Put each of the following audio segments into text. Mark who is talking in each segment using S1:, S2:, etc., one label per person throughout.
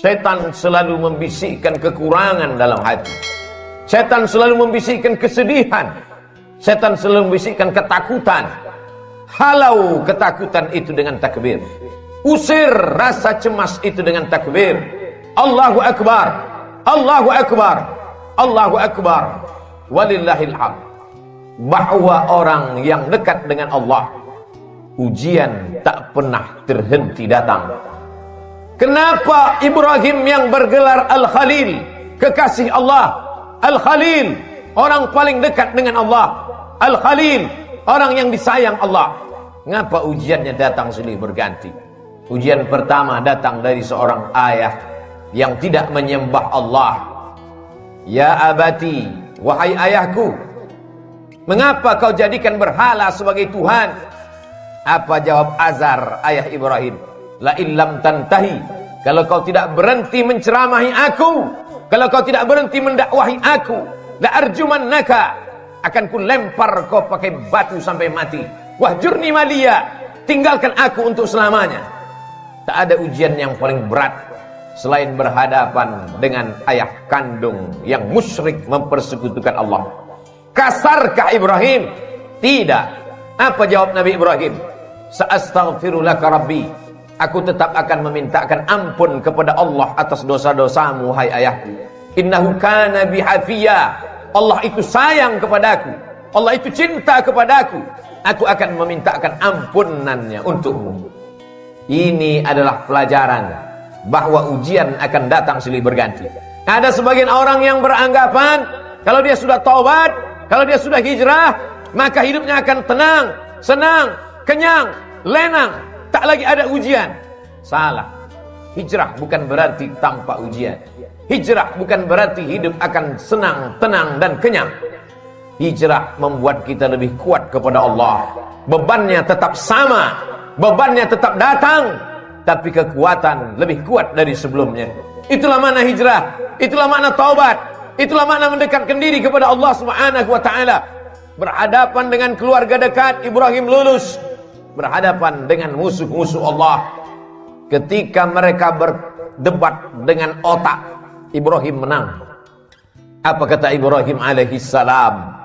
S1: Setan selalu membisikkan kekurangan dalam hati. Setan selalu membisikkan kesedihan. Setan selalu membisikkan ketakutan. Halau ketakutan itu dengan takbir. Usir rasa cemas itu dengan takbir. Allahu Akbar, Allahu Akbar, Allahu Akbar, walillahil hamd. Bahwa orang yang dekat dengan Allah, ujian tak pernah terhenti datang. Kenapa Ibrahim yang bergelar Al-Khalil, kekasih Allah, Al-Khalil, orang paling dekat dengan Allah, Al-Khalil, orang yang disayang Allah. Ngapa ujiannya datang silih berganti? Ujian pertama datang dari seorang ayah yang tidak menyembah Allah. Ya abati, wahai ayahku, mengapa kau jadikan berhala sebagai Tuhan? Apa jawab Azar, ayah Ibrahim? La illam tantahi, kalau kau tidak berhenti menceramahi aku, kalau kau tidak berhenti mendakwahi aku, la arjumannaka, akan ku lempar kau pakai batu sampai mati. Wahjurni maliya, tinggalkan aku untuk selamanya. Tak ada ujian yang paling berat selain berhadapan dengan ayah kandung yang musyrik mempersekutukan Allah. Kasarkah Ibrahim? Tidak. Apa jawab Nabi Ibrahim? Sa'astaghfirulaka rabbi, aku tetap akan memintakan ampun kepada Allah atas dosa-dosamu, hai ayahku. Innahu kana bihafiyya, Allah itu sayang kepadaku, Allah itu cinta kepadaku. Aku akan memintakan ampunannya untukmu. Ini adalah pelajaran bahwa ujian akan datang silih berganti. Ada sebagian orang yang beranggapan kalau dia sudah taubat, kalau dia sudah hijrah, maka hidupnya akan tenang, senang, kenyang, lenang, tak lagi ada ujian. Salah. Hijrah bukan berarti tanpa ujian. Hijrah bukan berarti hidup akan senang, tenang, dan kenyang. Hijrah membuat kita lebih kuat kepada Allah. Bebannya tetap sama, bebannya tetap datang, tapi kekuatan lebih kuat dari sebelumnya. Itulah makna hijrah, itulah makna taubat, itulah makna mendekatkan diri kepada Allah Subhanahu wa taala. Berhadapan dengan keluarga dekat, Ibrahim lulus. Berhadapan dengan musuh-musuh Allah. Ketika mereka berdebat dengan otak, Ibrahim menang. Apa kata Ibrahim alaihissalam?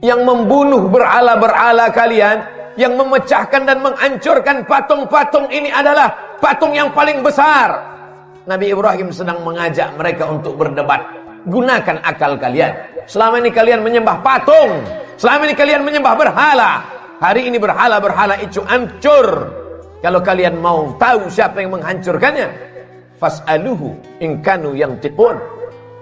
S1: Yang membunuh berhala-berhala kalian, yang memecahkan dan menghancurkan patung-patung ini adalah patung yang paling besar. Nabi Ibrahim sedang mengajak mereka untuk berdebat. Gunakan akal kalian. Selama ini kalian menyembah patung, selama ini kalian menyembah berhala. Hari ini berhala-berhala itu hancur. Kalau kalian mau tahu siapa yang menghancurkannya, fas'aluhu in kanu yantiqun.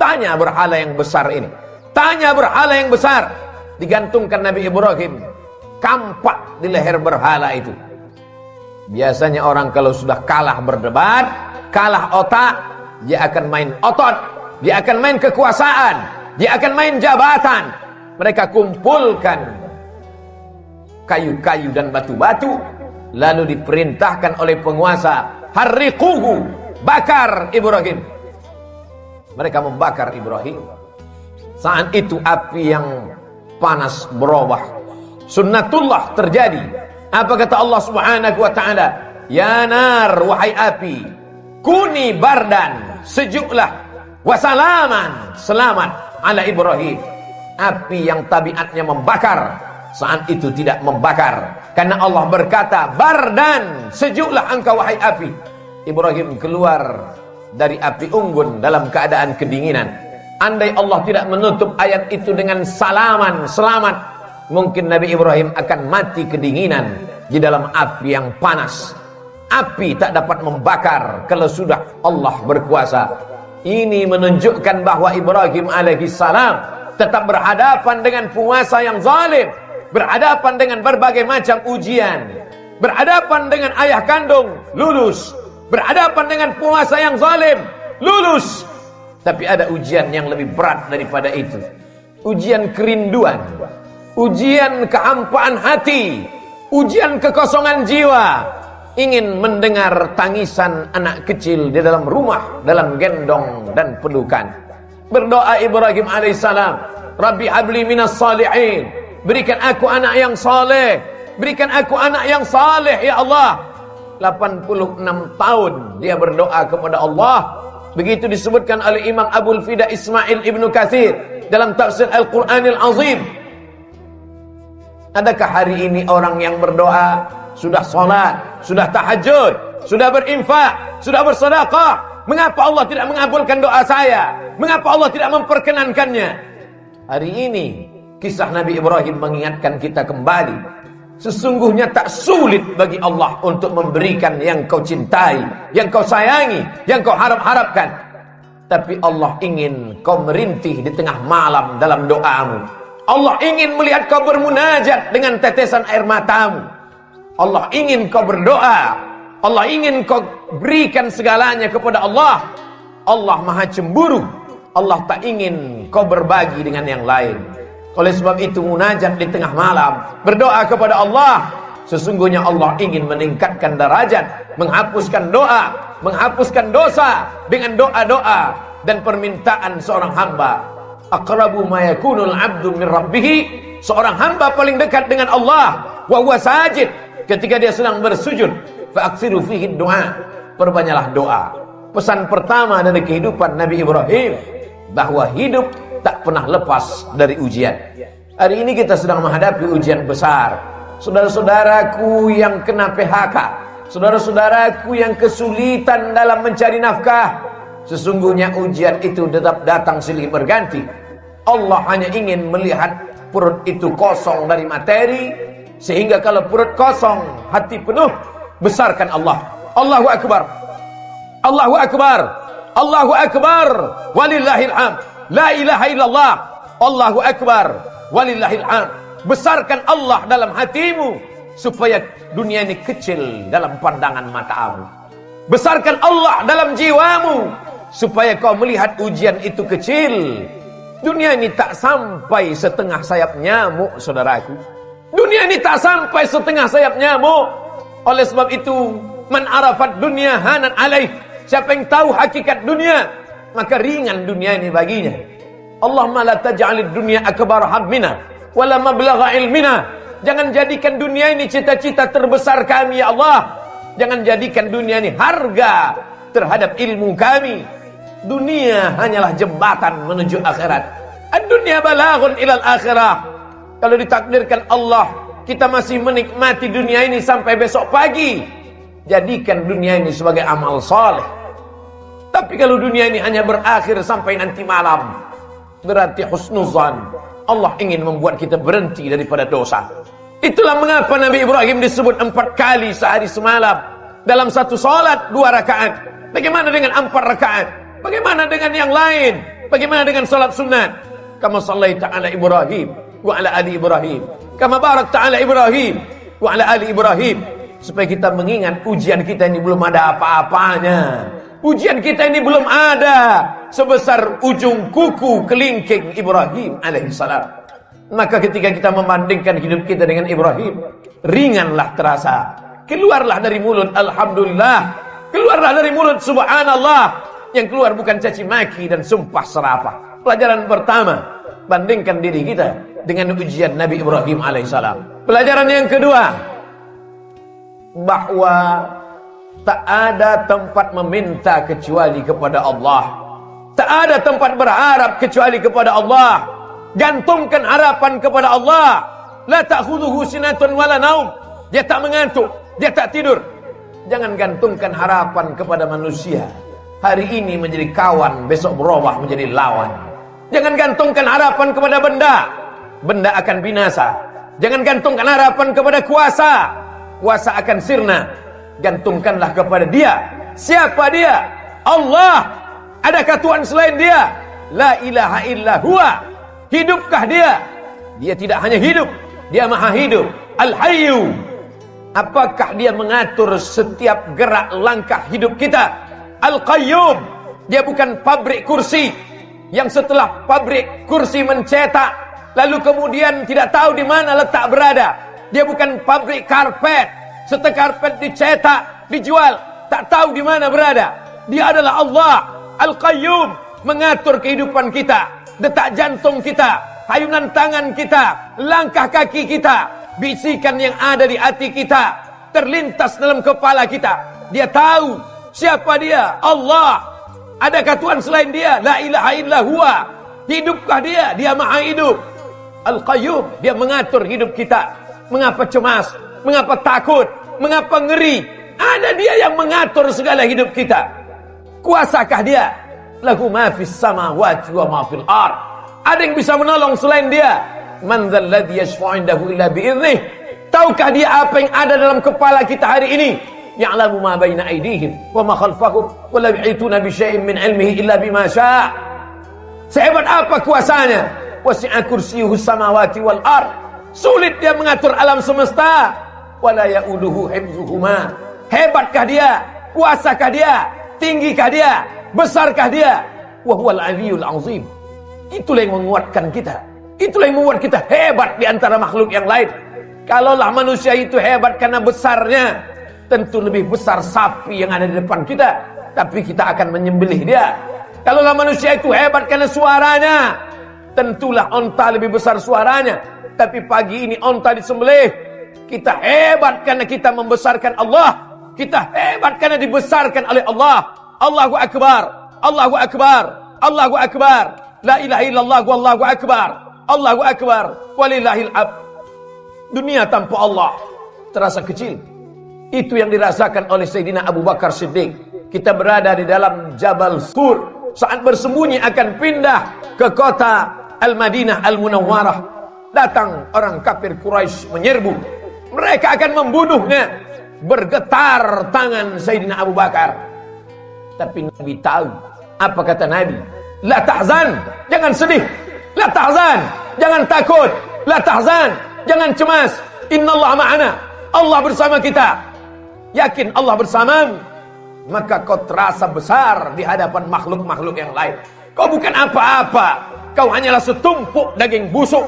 S1: Tanya berhala yang besar ini. Tanya berhala yang besar. Digantungkan Nabi Ibrahim kampak di leher berhala itu. Biasanya orang kalau sudah kalah berdebat, kalah otak, dia akan main otot, dia akan main kekuasaan, dia akan main jabatan. Mereka kumpulkan kayu-kayu dan batu-batu, lalu diperintahkan oleh penguasa, harriquhu, bakar Ibrahim. Mereka membakar Ibrahim. Saat itu api yang panas berubah, sunnatullah terjadi. Apa kata Allah Subhanahu wa taala? Ya nar, wahai api, kuni bardan, sejuklah, wasalaman, selamat ala Ibrahim. Api yang tabiatnya membakar, saat itu tidak membakar, karena Allah berkata, bardan, sejuklah engkau wahai api. Ibrahim keluar dari api unggun dalam keadaan kedinginan. Andai Allah tidak menutup ayat itu dengan salaman, selamat, mungkin Nabi Ibrahim akan mati kedinginan di dalam api yang panas. Api tak dapat membakar kalau sudah Allah berkuasa. Ini menunjukkan bahwa Ibrahim alaihissalam tetap berhadapan dengan penguasa yang zalim, berhadapan dengan berbagai macam ujian, berhadapan dengan ayah kandung, lulus, berhadapan dengan penguasa yang zalim, lulus. Tapi ada ujian yang lebih berat daripada itu. Ujian kerinduan, ujian kehampaan hati, ujian kekosongan jiwa. Ingin mendengar tangisan anak kecil di dalam rumah, dalam gendong dan pelukan. Berdoa Ibrahim alaihissalam, Rabbi habli minas salihin, berikan aku anak yang saleh, berikan aku anak yang saleh ya Allah. 86 tahun dia berdoa kepada Allah. Begitu disebutkan oleh Imam Abul Fida Ismail Ibnu Katsir dalam tafsir Al-Qur'anil Azim. Adakah hari ini orang yang berdoa, sudah salat, sudah tahajud, sudah berinfak, sudah bersedekah, mengapa Allah tidak mengabulkan doa saya? Mengapa Allah tidak memperkenankannya? Hari ini kisah Nabi Ibrahim mengingatkan kita kembali. Sesungguhnya tak sulit bagi Allah untuk memberikan yang kau cintai, yang kau sayangi, yang kau harap-harapkan. Tapi Allah ingin kau merintih di tengah malam dalam doamu. Allah ingin melihat kau bermunajat dengan tetesan air matamu. Allah ingin kau berdoa. Allah ingin kau berikan segalanya kepada Allah. Allah maha cemburu. Allah tak ingin kau berbagi dengan yang lain. Oleh sebab itu munajat di tengah malam, berdoa kepada Allah. Sesungguhnya Allah ingin meningkatkan derajat, menghapuskan doa, menghapuskan dosa dengan doa-doa dan permintaan seorang hamba. Aqrabu ma yakunul 'abdu min rabbih, seorang hamba paling dekat dengan Allah wa huwa sajid, ketika dia sedang bersujud. Fa aksiru fihi du'a, perbanyaklah doa. Pesan pertama dari kehidupan Nabi Ibrahim, bahwa hidup tak pernah lepas dari ujian. Hari ini kita sedang menghadapi ujian besar. Saudara-saudaraku yang kena PHK, saudara-saudaraku yang kesulitan dalam mencari nafkah, sesungguhnya ujian itu tetap datang silih berganti. Allah hanya ingin melihat perut itu kosong dari materi, sehingga kalau perut kosong, hati penuh, besarkan Allah. Allahu Akbar, Allahu Akbar, Allahu Akbar, walillahil hamd. La ilaha illallah, Allahu Akbar, walillahil hamd. Besarkan Allah dalam hatimu, supaya dunia ini kecil dalam pandangan matamu. Besarkan Allah dalam jiwamu, supaya kau melihat ujian itu kecil. Dunia ini tak sampai setengah sayap nyamuk, saudaraku. Dunia ini tak sampai setengah sayap nyamuk. Oleh sebab itu, man arafat dunia hanan alaih, siapa yang tahu hakikat dunia, maka ringan dunia ini baginya. Allahumma la taj'alid dunya akbar hammina wala mablagha ilmina. Jangan jadikan dunia ini cita-cita terbesar kami, ya Allah. Jangan jadikan dunia ini harga terhadap ilmu kami. Dunia hanyalah jembatan menuju akhirat. Ad-dunya balaghun ilal akhirah. Kalau ditakdirkan Allah, kita masih menikmati dunia ini sampai besok pagi, jadikan dunia ini sebagai amal saleh. Tapi kalau dunia ini hanya berakhir sampai nanti malam, berarti husnuzan. Allah ingin membuat kita berhenti daripada dosa. Itulah mengapa Nabi Ibrahim disebut 4 kali sehari semalam dalam satu salat 2 rakaat. Bagaimana dengan 4 rakaat? Bagaimana dengan yang lain? Bagaimana dengan salat sunat? Kama sallaita ala Ibrahim wa ala ali Ibrahim, kama barakta ala Ibrahim wa ala ali Ibrahim. Supaya kita mengingat ujian kita ini belum ada apa-apanya. Ujian kita ini belum ada sebesar ujung kuku kelingking Ibrahim alaihissalam. Maka ketika kita membandingkan hidup kita dengan Ibrahim, ringanlah terasa. Keluarlah dari mulut alhamdulillah, keluarlah dari mulut subhanallah. Yang keluar bukan caci maki dan sumpah serapah. Pelajaran pertama, bandingkan diri kita dengan ujian Nabi Ibrahim alaihissalam. Pelajaran yang kedua, bahwa tak ada tempat meminta kecuali kepada Allah. Tak ada tempat berharap kecuali kepada Allah. Gantungkan harapan kepada Allah. La ta'khudhuhu sinatun wala naum. Dia tak mengantuk, dia tak tidur. Jangan gantungkan harapan kepada manusia. Hari ini menjadi kawan, besok berubah menjadi lawan. Jangan gantungkan harapan kepada benda. Benda akan binasa. Jangan gantungkan harapan kepada kuasa. Kuasa akan sirna. Gantungkanlah kepada Dia. Siapa Dia? Allah. Adakah Tuhan selain Dia? La ilaha illa huwa. Hidupkah Dia? Dia tidak hanya hidup, Dia maha hidup. Al-Hayyu. Apakah Dia mengatur setiap gerak langkah hidup kita? Al-Qayyum. Dia bukan pabrik kursi yang setelah pabrik kursi mencetak lalu kemudian tidak tahu di mana letak berada. Dia bukan pabrik karpet, setelah karpet dicetak, dijual, tak tahu di mana berada. Dia adalah Allah Al-Qayyum, mengatur kehidupan kita, detak jantung kita, hayunan tangan kita, langkah kaki kita, bisikan yang ada di hati kita. terlintas dalam kepala kita. Dia tahu siapa dia, Allah. Adakah Tuhan selain dia? La ilaha illa huwa. Hidupkah dia? Dia maha hidup. Al-Qayyum, dia mengatur hidup kita. Mengapa cemas? Mengapa takut? Mengapa ngeri? Ada dia yang mengatur segala hidup kita. Kuasakah dia? Lahu ma fis samawati wa ma fil ard. Ada yang bisa menolong selain dia? Man dzal ladzi yashfa'u indahu illa bi'idhnih. Tahukah dia apa yang ada dalam kepala kita hari ini? Ya'lamu ma baina aydihim wa ma khalfahum wa la yuhituna bi syai'in min 'ilmihi illa bima syaa'. Sehebat apa kuasanya? Wasi'a kursiyyuhu samawati wal ard. Sulit dia mengatur alam semesta. Wala ya'uduhu hifdzuhuma. Hebatkah dia? Kuasakah dia? Tinggikah dia? Besarkah dia? Wa huwal 'aliyyul 'azim. Itulah yang menguatkan kita. Itulah yang membuat kita hebat di antara makhluk yang lain. Kalaulah manusia itu hebat karena besarnya, tentu lebih besar sapi yang ada di depan kita, tapi kita akan menyembelih dia. Kalaulah manusia itu hebat karena suaranya, tentulah onta lebih besar suaranya, tapi pagi ini onta disembelih. Kita hebat karena kita membesarkan Allah. Kita hebat karena dibesarkan oleh Allah. Allahu Akbar, Allahu Akbar, Allahu Akbar. La ilaha illallah wallahu akbar. Allahu akbar walillahil hamd. Dunia tanpa Allah terasa kecil. Itu yang dirasakan oleh Sayyidina Abu Bakar Siddiq. Kita berada di dalam Jabal Sur saat bersembunyi akan pindah ke kota Al-Madinah Al-Munawwarah. Datang orang kafir Quraisy menyerbu. Mereka akan membunuhnya. Bergetar tangan Sayyidina Abu Bakar. Tapi Nabi tahu. Apa kata Nabi? La tahzan, jangan sedih. La tahzan, jangan takut. La tahzan, jangan cemas. Innallaha ma'ana. Allah bersama kita. Yakin Allah bersamamu, maka kau terasa besar di hadapan makhluk-makhluk yang lain. Kau bukan apa-apa. Kau hanyalah setumpuk daging busuk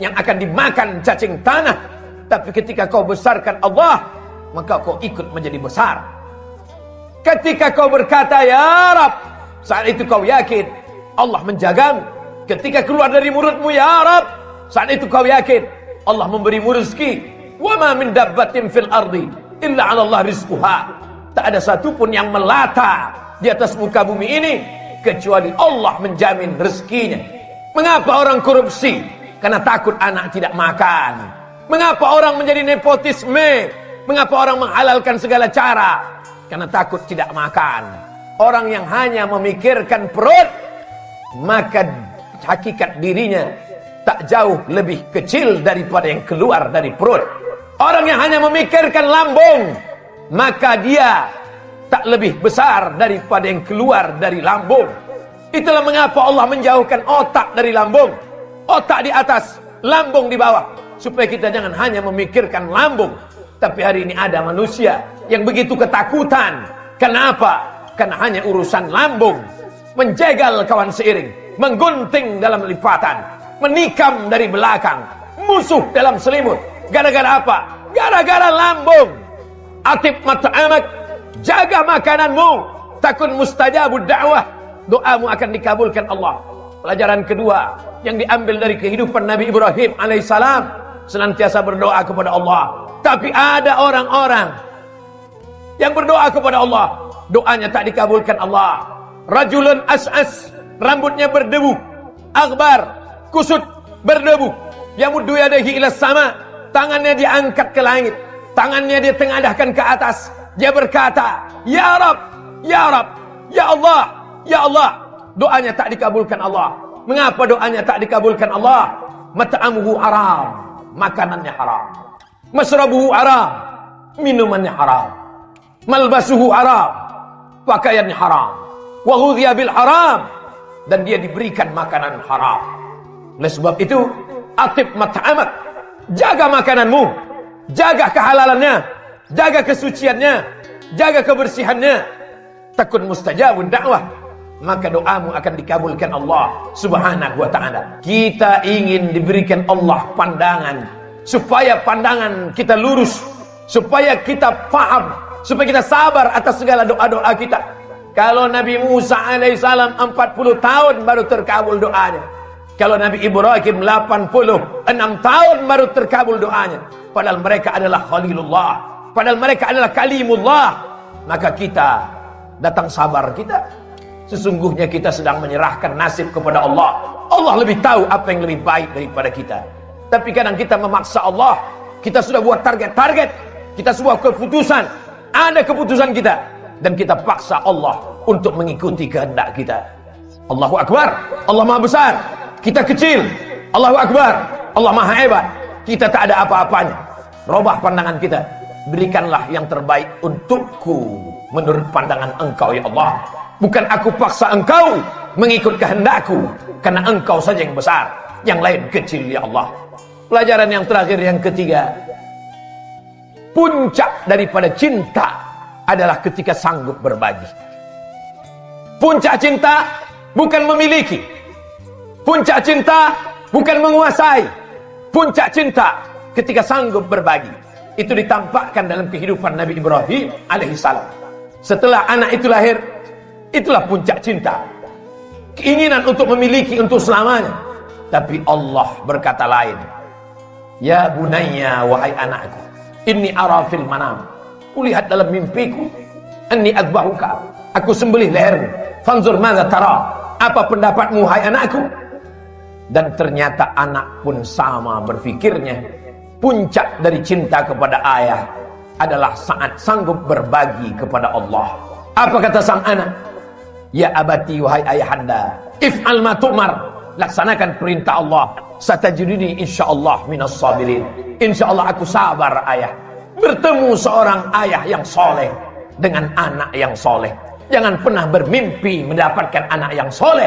S1: yang akan dimakan cacing tanah. Tapi ketika kau besarkan Allah, maka kau ikut menjadi besar. Ketika kau berkata ya Rab, saat itu kau yakin Allah menjagamu. Ketika keluar dari mulutmu ya Rab, saat itu kau yakin Allah memberimu rezeki. Wa ma min dabbatin fil ardi illa 'ala Allah rizquha. Tak ada satupun yang melata di atas muka bumi ini kecuali Allah menjamin rezekinya. Mengapa orang korupsi? Karena takut anak tidak makan. Mengapa orang menjadi nepotisme? Mengapa orang menghalalkan segala cara? Karena takut tidak makan. Orang yang hanya memikirkan perut, maka hakikat dirinya tak jauh lebih kecil daripada yang keluar dari perut. Orang yang hanya memikirkan lambung, maka dia tak lebih besar daripada yang keluar dari lambung. Itulah mengapa Allah menjauhkan otak dari lambung. Otak di atas, lambung di bawah. Supaya kita jangan hanya memikirkan lambung. Tapi hari ini ada manusia yang begitu ketakutan. Kenapa? Karena hanya urusan lambung. Menjegal kawan seiring, menggunting dalam lipatan, menikam dari belakang, musuh dalam selimut. Gara-gara apa? Gara-gara lambung. Atib mat'amak, jaga makananmu, takun mustajabud da'wah, doamu akan dikabulkan Allah. Pelajaran kedua yang diambil dari kehidupan Nabi Ibrahim alaihissalam, senantiasa berdoa kepada Allah. Tapi ada orang-orang yang berdoa kepada Allah, doanya tak dikabulkan Allah. Rajulun as'as, rambutnya berdebu, aghbar, kusut, berdebu, yamuddu yadayhi ila sama, tangannya diangkat ke langit, tangannya dia tengadahkan ke atas. Dia berkata, ya Rab, ya Rab, ya Allah, ya Allah. Doanya tak dikabulkan Allah. Mengapa doanya tak dikabulkan Allah? Mat'amuhu haram, makanannya haram. Masrabuhu haram, minumannya haram. Malbasuhu haram, pakaiannya haram. Wa ghudhiya bil haram, dan dia diberikan makanan haram. Oleh sebab itu, atib mat'amak, jaga makananmu, jaga kehalalannya, jaga kesuciannya, jaga kebersihannya. Takun mustajabun da'wah, maka doamu akan dikabulkan Allah subhanahu wa ta'ala. Kita ingin diberikan Allah pandangan, supaya pandangan kita lurus, supaya kita faham, supaya kita sabar atas segala doa-doa kita. Kalau Nabi Musa alaihissalam 40 tahun baru terkabul doanya. Kalau Nabi Ibrahim 86 tahun baru terkabul doanya. Padahal mereka adalah Khalilullah. padahal mereka adalah kalimullah, maka kita datang sabar kita. Sesungguhnya kita sedang menyerahkan nasib kepada Allah. Allah lebih tahu apa yang lebih baik daripada kita. Tapi kadang kita memaksa Allah. Kita sudah buat target-target, kita sebuah keputusan, ada keputusan kita, dan kita paksa Allah untuk mengikuti kehendak kita. Allahu Akbar, Allah Maha Besar, kita kecil. Allahu Akbar, Allah Maha Hebat, kita tak ada apa-apanya. Robah pandangan kita, berikanlah yang terbaik untukku menurut pandangan Engkau ya Allah. Bukan aku paksa Engkau mengikut kehendakku, karena Engkau saja yang besar, yang lain kecil ya Allah. Pelajaran yang terakhir, yang ketiga, puncak daripada cinta adalah ketika sanggup berbagi. Puncak cinta bukan memiliki, puncak cinta bukan menguasai, puncak cinta ketika sanggup berbagi. Itu ditampakkan dalam kehidupan Nabi Ibrahim alaihissalam. Setelah anak itu lahir, itulah puncak cinta, keinginan untuk memiliki untuk selamanya. Tapi Allah berkata lain. Ya bunayya, wahai anakku, inni ara fil manam, kulihat dalam mimpiku, anni adbahuka, aku sembelih lehermu, fanzur madza tara, apa pendapatmu hai anakku? Dan ternyata anak pun sama berfikirnya. Puncak dari cinta kepada ayah adalah saat sanggup berbagi kepada Allah. Apa kata sang anak? Ya abati, wahai ayahanda, if'al ma tu'mar, laksanakan perintah Allah. Satajiduni insyaallah minas sabirin. Insyaallah aku sabar ayah. Bertemu seorang ayah yang soleh dengan anak yang soleh. Jangan pernah bermimpi mendapatkan anak yang soleh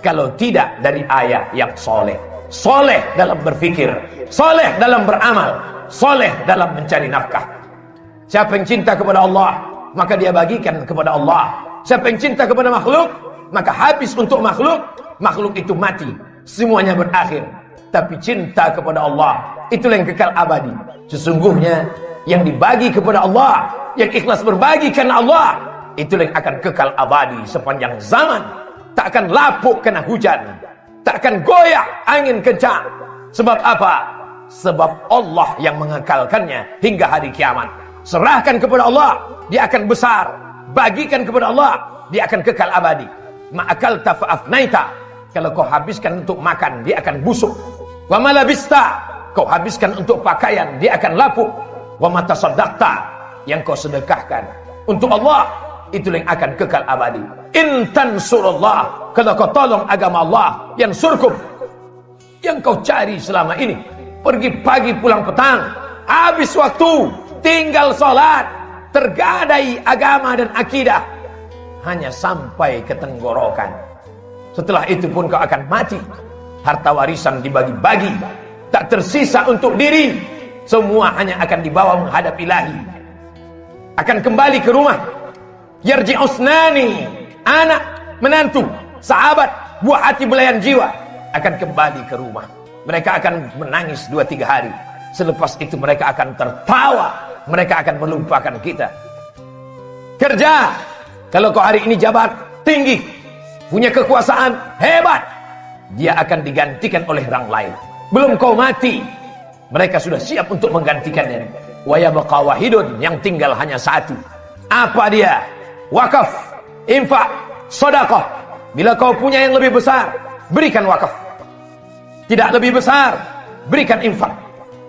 S1: kalau tidak dari ayah yang soleh. Soleh dalam berfikir, soleh dalam beramal, soleh dalam mencari nafkah. Siapa yang cinta kepada Allah, maka dia bagikan kepada Allah. Siapa yang cinta kepada makhluk, maka habis untuk makhluk. Makhluk itu mati, semuanya berakhir. Tapi cinta kepada Allah, itulah yang kekal abadi. Sesungguhnya yang dibagi kepada Allah, yang ikhlas berbagi karena Allah, itulah yang akan kekal abadi sepanjang zaman. Tak akan lapuk kena hujan, tak akan goyah angin kencang. Sebab apa? Sebab Allah yang mengekalkannya hingga hari kiamat. Serahkan kepada Allah, dia akan besar. Bagikan kepada Allah, dia akan kekal abadi. Ma'akalta fa'afnaita, kalau kau habiskan untuk makan, dia akan busuk. Wa malabista, kau habiskan untuk pakaian, dia akan lapuk. Wa matasaddaqta, yang kau sedekahkan untuk Allah, itulah yang akan kekal abadi. In tansurullah, kalau kau tolong agama Allah, yang surkum, yang kau cari selama ini, pergi pagi pulang petang, habis waktu, tinggal sholat, tergadai agama dan akidah, hanya sampai ke tenggorokan. Setelah itu pun kau akan mati. Harta warisan dibagi-bagi, tak tersisa untuk diri. Semua hanya akan dibawa menghadap Ilahi. Akan kembali ke rumah. Yarji'usnani, anak, menantu, sahabat, buah hati belayan jiwa, akan kembali ke rumah. Mereka akan menangis 2-3 hari. Selepas itu mereka akan tertawa. Mereka akan melupakan kita. Kerja, kalau kau hari ini jabat tinggi, punya kekuasaan hebat, dia akan digantikan oleh orang lain. Belum kau mati, mereka sudah siap untuk menggantikannya. Wa yabqa wahidun, yang tinggal hanya satu. Apa dia? Wakaf, infak, sedekah. Bila kau punya yang lebih besar, berikan wakaf. Tidak lebih besar, berikan infak.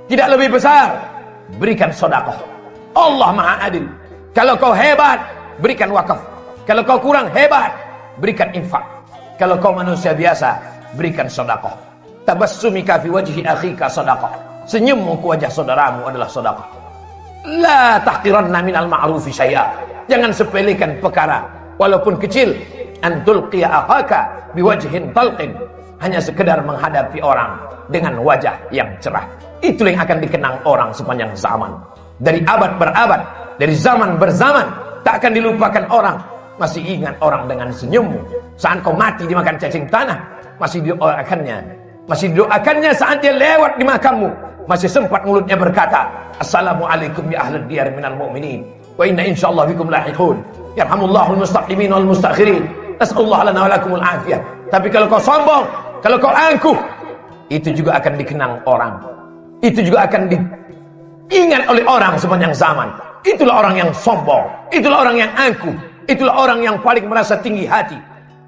S1: Tidak lebih besar, berikan sedekah. Allah Maha Adil. Kalau kau hebat, berikan wakaf. Kalau kau kurang hebat, berikan infak. Kalau kau manusia biasa, berikan sedekah. Tabassumika fi wajhi akhika sedekah. Senyummu ke wajah saudaramu adalah sedekah. La tahqiranna minal ma'rufi syai'a. Jangan sepelekan perkara walaupun kecil. Antul qiya akhaka biwajhin talqin. Hanya sekedar menghadapi orang dengan wajah yang cerah. Itu yang akan dikenang orang sepanjang zaman. Dari abad berabad, dari zaman berzaman, tak akan dilupakan orang. Masih ingat orang dengan senyummu. Saat kau mati dimakan cacing tanah, masih didoakannya. Masih didoakannya saat dia lewat di makammu. Masih sempat mulutnya berkata, Assalamualaikum ya ahlal diyar minal mu'minin, wa inna insyaallah bikum lahiqun. Yarhamullahul mustaqdimin wal mustakhirin. Nas'alullah lana wa lakumul afiyah. Tapi kalau kau sombong, kalau kau angkuh, itu juga akan dikenang orang. Itu juga akan diingat oleh orang sepanjang zaman. itulah orang yang sombong, itulah orang yang angkuh, itulah orang yang paling merasa tinggi hati.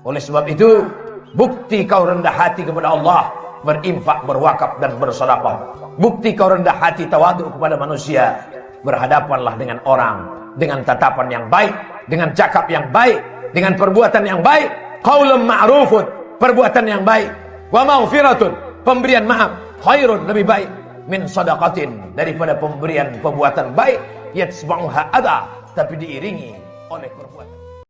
S1: Oleh sebab itu, bukti kau rendah hati kepada Allah, berinfak, berwakaf dan bersedekah. Bukti kau rendah hati tawadhu kepada manusia, berhadapanlah dengan orang dengan tatapan yang baik, dengan cakap yang baik, dengan perbuatan yang baik. Qaulun ma'rufun, perbuatan yang baik. Wa maghfiratun, pemberian maaf. Khairun, lebih baik. Min sadaqatin, daripada pemberian perbuatan baik. Yatsba'uha adha, tapi diiringi oleh perbuatan